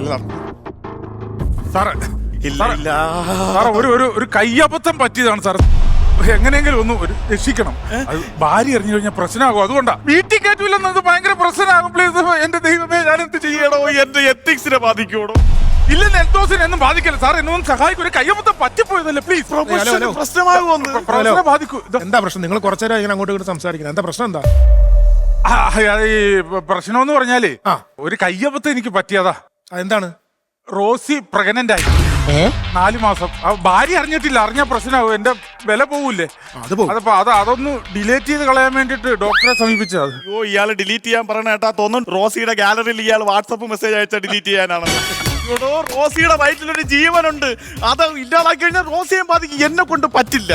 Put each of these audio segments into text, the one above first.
ഇല്ല സാറേ ഇല്ല ഇല്ല സാറേ ഒരു കയ്യബദ്ധം പറ്റിയതാണ് സാർ. എങ്ങനെയെങ്കിലും ഒന്ന് രക്ഷിക്കണം. അത് ഭാര്യ അറിഞ്ഞു കഴിഞ്ഞാൽ പ്രശ്നമാകും. അതുകൊണ്ടാ വീട്ടിൽ കയറ്റില്ലെന്നത് ഭയങ്കര പ്രശ്നമാകും. പ്ലീസ് എന്റെ ദൈവമേ, ഞാൻ എന്ത് ചെയ്യണോ? എന്റെ എത്തിക്സിനെ ബാധിക്കണോ? ഇല്ലെന്ന് എൽദോസിനെ എന്നും ബാധിക്കല്ല സാർ. എന്നൊന്നും സഹായിക്കും. ഒരു കയ്യബദ്ധം പറ്റിപ്പോയതല്ലേ. പ്ലീസ് പ്രശ്നമാകുമെന്ന്. പ്രശ്നം ബാധിക്കൂ. എന്താ പ്രശ്നം? നിങ്ങൾ കുറച്ചേരം ഇങ്ങനെ അങ്ങോട്ട് ഇങ്ങോട്ട് സംസാരിക്കുന്നത് എന്താ പ്രശ്നം? എന്താ ഈ പ്രശ്നം എന്ന് പറഞ്ഞാല് ഒരു കയ്യബദ്ധം എനിക്ക് പറ്റിയതാ. എന്താണ്? റോസി പ്രഗ്നന്റ് ആയി 4 മാസം. ഭാര്യ അറിഞ്ഞിട്ടില്ല. അറിഞ്ഞ പ്രശ്നമാകും. എന്റെ വില പോകൂലേ. അതൊന്ന് ഡിലീറ്റ് ചെയ്ത് കളയാൻ വേണ്ടിട്ട് ഡോക്ടറെ സമീപിച്ചത്. അയ്യോ, ഇയാള് ഡിലീറ്റ് ചെയ്യാൻ പറയണ കേട്ടാ തോന്നുന്നു റോസിയുടെ ഗാലറിയിൽ ഇയാൾ വാട്സപ്പ് മെസ്സേജ് അയച്ചാൽ ഡിലീറ്റ് ചെയ്യാനാണ്. റോസിയുടെ വയറ്റിലൊരു ജീവനുണ്ട്. അത് ഇല്ലാതാക്കി കഴിഞ്ഞാൽ റോസിയെ ബാധിക്കും. എന്നെ കൊണ്ട് പറ്റില്ല.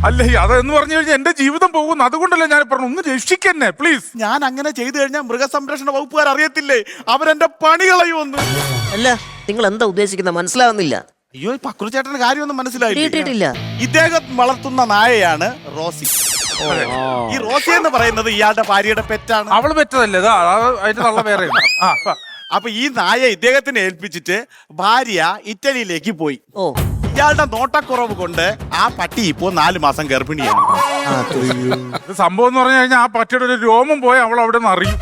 അല്ലേ, അതെന്ന് പറഞ്ഞു കഴിഞ്ഞാൽ എന്റെ ജീവിതം പോകുന്നു. അതുകൊണ്ടല്ലേ ഞാൻ പറഞ്ഞു ഒന്ന് രക്ഷിക്കന്നെ പ്ലീസ്. ഞാൻ അങ്ങനെ ചെയ്തു കഴിഞ്ഞാൽ മൃഗസംരക്ഷണ വകുപ്പുകാർ അറിയത്തില്ലേ, അവരെന്റെ പണി കളയുമെന്ന്. അല്ല, നിങ്ങൾ എന്താ ഉദ്ദേശിക്കുന്നത് മനസ്സിലാവുന്നില്ല. അയ്യോ, പക്രു ചേട്ടന്റെ കാര്യമൊന്നും കിട്ടിയിട്ടില്ല. ഇദ്ദേഹം വളർത്തുന്ന നായയാണ് റോസി. ഈ റോസി എന്ന് പറയുന്നത് ഇയാളുടെ ഭാര്യയുടെ പെറ്റാണ്. അവള് പെറ്റതല്ലേ, അതിന്റെ തള്ള വേറെ. അപ്പൊ ഈ നായ ഇദ്ദേഹത്തിനെ ഏൽപ്പിച്ചിട്ട് ഭാര്യ ഇറ്റലിയിലേക്ക് പോയി. ഓ, ഇയാളുടെ നോട്ടക്കുറവ് കൊണ്ട് ആ പട്ടി ഇപ്പോ 4 മാസം ഗർഭിണിയാണ്. സംഭവം എന്ന് പറഞ്ഞു കഴിഞ്ഞാൽ ആ പട്ടിയുടെ ഒരു രോമം പോയി അവൾ അവിടെ നിന്ന് അറിയും.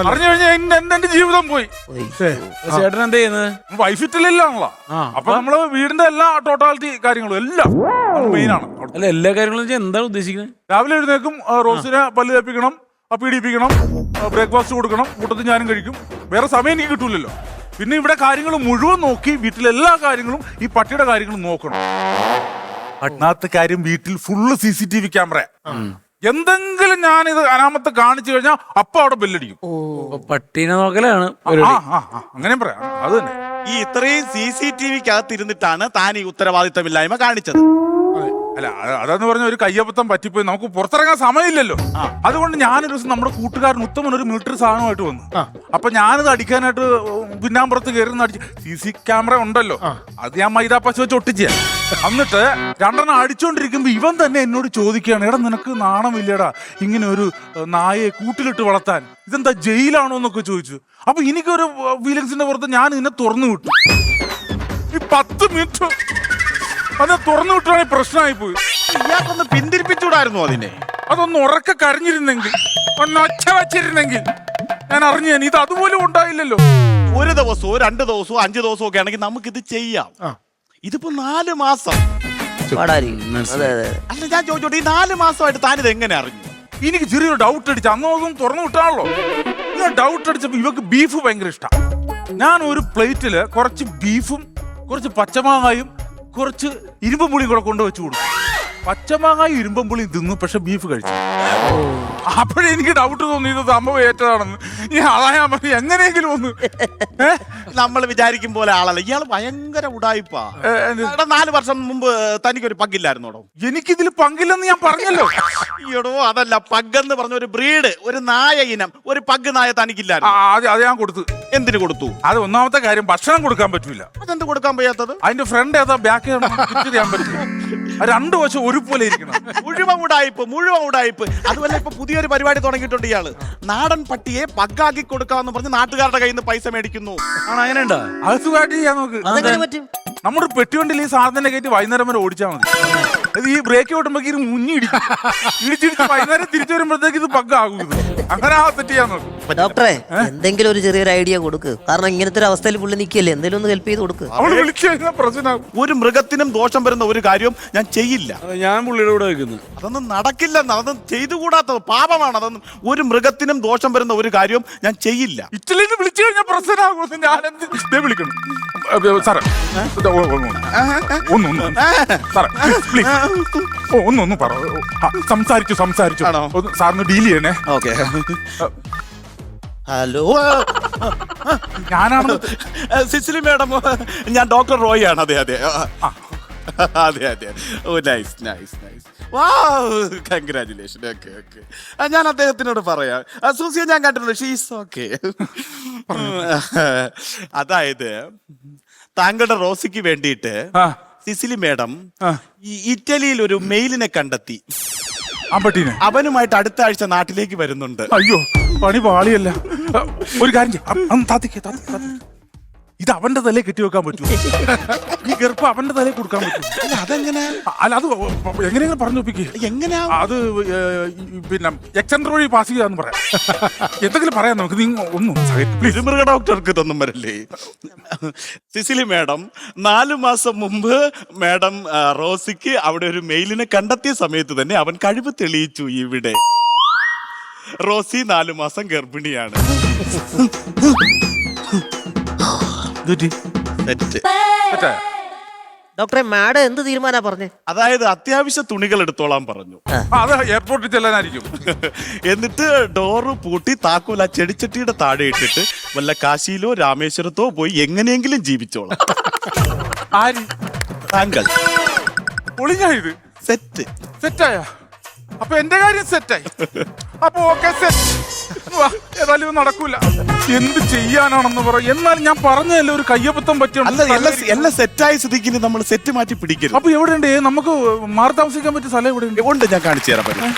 അറിഞ്ഞു കഴിഞ്ഞാൽ എന്റെ ജീവിതം പോയി. ചേട്ടൻ എന്താ ചെയ്യുന്നത്? വൈഫ് ഇറ്റലിയിലാണല്ലോ. അപ്പൊ നമ്മള് വീടിന്റെ എല്ലാ ടോട്ടാലിറ്റി കാര്യങ്ങളും എല്ലാം മെയിൻ ആണ്. അല്ല, എല്ലാ കാര്യങ്ങളും എന്താണ് ഉദ്ദേശിക്കുന്നത്? രാവിലെ എഴുന്നേക്കും, റോസിനെ പല്ല് തേപ്പിക്കണം, പീഡിപ്പിക്കണം, ബ്രേക്ക്ഫാസ്റ്റ് കൊടുക്കണം, കൂട്ടത്തിൽ ഞാനും കഴിക്കും. വേറെ സമയം എനിക്ക് കിട്ടൂലല്ലോ. പിന്നെ ഇവിടെ കാര്യങ്ങൾ മുഴുവൻ നോക്കി വീട്ടിലെല്ലാ കാര്യങ്ങളും ഈ പട്ടിയുടെ കാര്യങ്ങളും നോക്കണം. ഒന്നാമത്തെ കാര്യം, വീട്ടിൽ ഫുള്ള് CCTV ക്യാമറ. എന്തെങ്കിലും ഞാനിത് അനാമത്ത് കാണിച്ചു കഴിഞ്ഞാൽ അപ്പൊ അവിടെ ബെല്ലടിക്കും. പട്ടീനെ നോക്കലാണ്. അങ്ങനെ പറയാം. അത് തന്നെ. ഈ ഇത്രയും CCTV-ക്കകത്തിരുന്നിട്ടാണ് താൻ ഈ ഉത്തരവാദിത്തമില്ലായ്മ കാണിച്ചത്. അല്ല, അതെന്ന് പറഞ്ഞ ഒരു കയ്യബദ്ധം പറ്റിപ്പോയി. നമുക്ക് പുറത്തിറങ്ങാൻ സമയമില്ലല്ലോ. അതുകൊണ്ട് ഞാനൊരു ദിവസം നമ്മുടെ കൂട്ടുകാരൻ ഉത്തമൻ ഒരു മിലിറ്ററി സാധനമായിട്ട് വന്നു. അപ്പൊ ഞാനിത് അടിക്കാനായിട്ട് പിന്നാമ്പുറത്ത് കയറി അടിച്ച് CC ക്യാമറ ഉണ്ടല്ലോ, അത് ഞാൻ മൈദാപ്പശ വെച്ച് ഒട്ടിച്ച. എന്നിട്ട് 2 അടിച്ചോണ്ടിരിക്കുമ്പോ ഇവൻ തന്നെ എന്നോട് ചോദിക്കുകയാണ്, എടാ നിനക്ക് നാണമില്ലടാ ഇങ്ങനെ ഒരു നായയെ കൂട്ടിലിട്ട് വളർത്താൻ? ഇതെന്താ ജയിലാണോ എന്നൊക്കെ ചോദിച്ചു. അപ്പൊ എനിക്കൊരു ഫീലിങ്സിന്റെ പുറത്ത് ഞാൻ ഇതിനെ തുറന്നു വിട്ടു. ഈ 10 മിനിറ്റ് അത് തുറന്നു വിട്ടാണെങ്കിൽ പ്രശ്നമായി പോയി. ഇയാൾക്കൊന്ന് പിന്തിരിപ്പിച്ചൂടായിരുന്നു അതിനെ. അതൊന്ന് ഉറക്കെ കരഞ്ഞിരുന്നെങ്കിൽ, ഒന്നൊച്ച വച്ചിരുന്നെങ്കിൽ ഞാൻ അറിഞ്ഞു. ഇത് അതുപോലും ഉണ്ടായില്ലല്ലോ. ഒരു ദിവസമോ 2 ദിവസമോ 5 ദിവസമോ ഒക്കെ ആണെങ്കിൽ നമുക്കിത് ചെയ്യാം. ഇതിപ്പോ 4 മാസം. അല്ല, ഞാൻ ചോദിച്ചോട്ടെ, ഈ 4 മാസമായിട്ട് താനിത് എങ്ങനെ അറിഞ്ഞു? എനിക്ക് ചെറിയൊരു ഡൗട്ട് അടിച്ചു. അന്നൊന്നും തുറന്നു വിട്ടാണല്ലോ. ഞാൻ ഡൗട്ട് അടിച്ചപ്പോ ഇവക്ക് ബീഫ് ഭയങ്കര ഇഷ്ടം. ഞാൻ ഒരു പ്ലേറ്റില് കുറച്ച് ബീഫും കുറച്ച് പച്ചമാങ്ങായും കുറച്ച് ഇരുമ്പും പുളിയും കൂടെ കൊണ്ടുവച്ചു കൊടുക്കും. പച്ചമാങ്ങായും ഇരുമ്പും പുളിയും തിന്നു, പക്ഷെ ബീഫ് കഴിച്ചു. അപ്പോഴെനിക്ക് ഡൗട്ട് തോന്നി ഇത് സംഭവം ഏറ്റതാണെന്ന്. അതാ പറഞ്ഞു എങ്ങനെയെങ്കിലും ഒന്ന്. നമ്മൾ വിചാരിക്കും പോലെ ആളല്ല ഇയാൾ. ഭയങ്കര ഉടായിപ്പാ. 4 വർഷം മുമ്പ് തനിക്കൊരു പഗ്ഗില്ലായിരുന്നോടോ? എനിക്കിതിൽ പങ്കില്ലെന്ന് ഞാൻ പറഞ്ഞല്ലോ. ഈടോ, അതല്ല, പഗ്ഗെന്ന് പറഞ്ഞ ഒരു ബ്രീഡ്, ഒരു നായ ഇനം, ഒരു പഗ് നായ തനിക്കില്ലായിരുന്നു. അത് ഞാൻ കൊടുത്തു. എന്തിനു കൊടുത്തു? അത് ഒന്നാമത്തെ കാര്യം, ഭക്ഷണം കൊടുക്കാൻ പറ്റൂല. അതെന്ത് കൊടുക്കാൻ വയ്യാത്തത്? അതിന്റെ ഫ്രണ്ട് ഏതാ ബാക്ക് ചെയ്യാൻ പറ്റില്ല. 2 വശം ഒരുപോലെ ഇരിക്കണം. മുഴുവൻ ഉടായിപ്പ്. അതുപോലെ ഇപ്പൊ പുതിയൊരു പരിപാടി തുടങ്ങിയിട്ടുണ്ട് ഇയാള്. നാടൻ പട്ടിയെ പഗ്ഗാക്കി കൊടുക്കാന്ന് പറഞ്ഞ് നാട്ടുകാരുടെ കയ്യിൽ നിന്ന് പൈസ മേടിക്കുന്നു. അങ്ങനെ ഉണ്ടോ? അത് സുഖമായിട്ട് ചെയ്യാൻ നോക്ക്. നമ്മുടെ പെട്ടിവണ്ടിയിൽ ഈ സാധനം കയറ്റി വൈകുന്നേരം വരെ ഓടിച്ചാൽ മതി. ഇത് ഈ ബ്രേക്ക് ഓട്ടുമ്പോ ഇത് മുങ്ങി ഇടിച്ചിടിച്ച് വൈകുന്നേരം തിരിച്ചു വരുമ്പോഴത്തേക്ക് ഇത് പഗ്ഗാകും. അങ്ങനെ സെറ്റ് ചെയ്യാൻ നോക്കും. ഡോക്ടറെ, എന്തെങ്കിലും ഒരു ചെറിയൊരു ഐഡിയ കൊടുക്ക്. കാരണം ഇങ്ങനത്തെ ഒരു അവസ്ഥയിൽ പുള്ളി നിൽക്കല്ലേ, എന്തെങ്കിലും ഒന്ന് ഹെൽപ്പ് ചെയ്ത് കൊടുക്ക്. അവള് വിളിച്ചു കഴിഞ്ഞാൽ പ്രശ്നമാകും. ഒരു മൃഗത്തിനും ദോഷം വരുന്ന ഒരു കാര്യവും ഞാൻ ചെയ്യില്ല. ഞാൻ പുള്ളിയുടെ കൂടെ വെക്കുന്നു. അതൊന്നും നടക്കില്ലെന്ന്, അതൊന്നും ചെയ്തുകൂടാത്തത് പാപമാണ്. അതൊന്നും ഒരു മൃഗത്തിനും ദോഷം വരുന്ന ഒരു കാര്യവും ഞാൻ ചെയ്യില്ല. ഇറ്റലിയിൽ നിന്ന് വിളിച്ചു കഴിഞ്ഞാൽ പ്രശ്നമാകും. ഞാൻ എന്ത് വിളിക്കണം സാറേ? ഒന്നൊന്ന് പറ. സംസാരിച്ചു സാറിന് ഡീൽ ചെയ്യണേ. ഓക്കെ. ഹലോ, ഞാനാണ് സിസിലി മാഡം. ഞാൻ ഡോക്ടർ റോയ് ആണ്. അതെ. ഓ, നൈസ്. കൺഗ്രാറ്റുലേഷൻ. ഓക്കെ. ഞാൻ അദ്ദേഹത്തിനോട് പറയാം. സൂസിയെ ഞാൻ കണ്ടിട്ടുണ്ട്. She's okay. അതായത് താങ്കളുടെ റോസിക്ക് വേണ്ടിയിട്ട് സിസിലി മാഡം ഈ ഇറ്റലിയിൽ ഒരു മെയിലിനെ കണ്ടെത്തി. അവനുമായിട്ട് അടുത്ത ആഴ്ച നാട്ടിലേക്ക് വരുന്നുണ്ട്. അയ്യോ, പണി പാളിയല്ല. ഒരു കാര്യം ഇത് അവന്റെ തലയിൽ കെട്ടി വെക്കാൻ പറ്റൂ. ഈ ഗർഭം അവന്റെ തലയിൽ കൊടുക്കാൻ പറ്റും. അല്ല അതെങ്ങനെ അല്ല അത് എങ്ങനെയെങ്കിലും പറഞ്ഞു ഒപ്പിക്ക്. എങ്ങനെയാ അത് പിന്നെ എക്സെൻഡർ വഴി പാസ് ചെയ്യാന്ന് പറയാം. എന്തെങ്കിലും പറയാം നമുക്ക്. നീ ഒന്നും പ്ലീസ്. മൃഗ ഡോക്ടർക്ക് ഇതൊന്നും വരല്ലേ? സിസിലി മാഡം 4 മാസം മുമ്പ് മാഡം റോസിക്ക് അവിടെ ഒരു മെയിലിനെ കണ്ടെത്തിയ സമയത്ത് തന്നെ അവൻ കഴിവ് തെളിയിച്ചു. ഇവിടെ റോസി 4 മാസം ഗർഭിണിയാണ്. തെറ്റ്. ഡോക്ടറെ മാഡം എന്ത് തീരുമാനാ പറഞ്ഞേ? അതായത് അത്യാവശ്യ തുണികൾ എടുത്തോളാൻ പറഞ്ഞു. അത് എയർപോർട്ടിൽ ചെല്ലാനായിരിക്കും. എന്നിട്ട് ഡോറ് പൂട്ടി താക്കോൽ ആ ചെടിച്ചട്ടിയുടെ താഴെ ഇട്ടിട്ട് വല്ല കാശിയിലോ രാമേശ്വരത്തോ പോയി എങ്ങനെയെങ്കിലും ജീവിച്ചോളാം. ആര്? താങ്കൾ. പൊളിഞ്ഞായത് സെറ്റ്. സെറ്റായ? അപ്പൊ എന്റെ കാര്യം സെറ്റായി. അപ്പൊ ഓക്കെ സെറ്റ്. ഏതായാലും നടക്കൂല. എന്ത് ചെയ്യാനാണെന്ന് പറ. എന്നാലും ഞാൻ പറഞ്ഞതല്ലേ ഒരു കയ്യബദ്ധം പറ്റിയ. അല്ല എല്ലാം സെറ്റായ സ്ഥിതിക്ക് നമ്മൾ സെറ്റ് മാറ്റി പിടിക്കരുത്. അപ്പൊ എവിടെയുണ്ട്? നമുക്ക് മാറി താമസിക്കാൻ പറ്റിയ സ്ഥലം എവിടെയുണ്ട്? ഉണ്ട്, ഞാൻ കാണിച്ചു തരാൻ പറ്റും.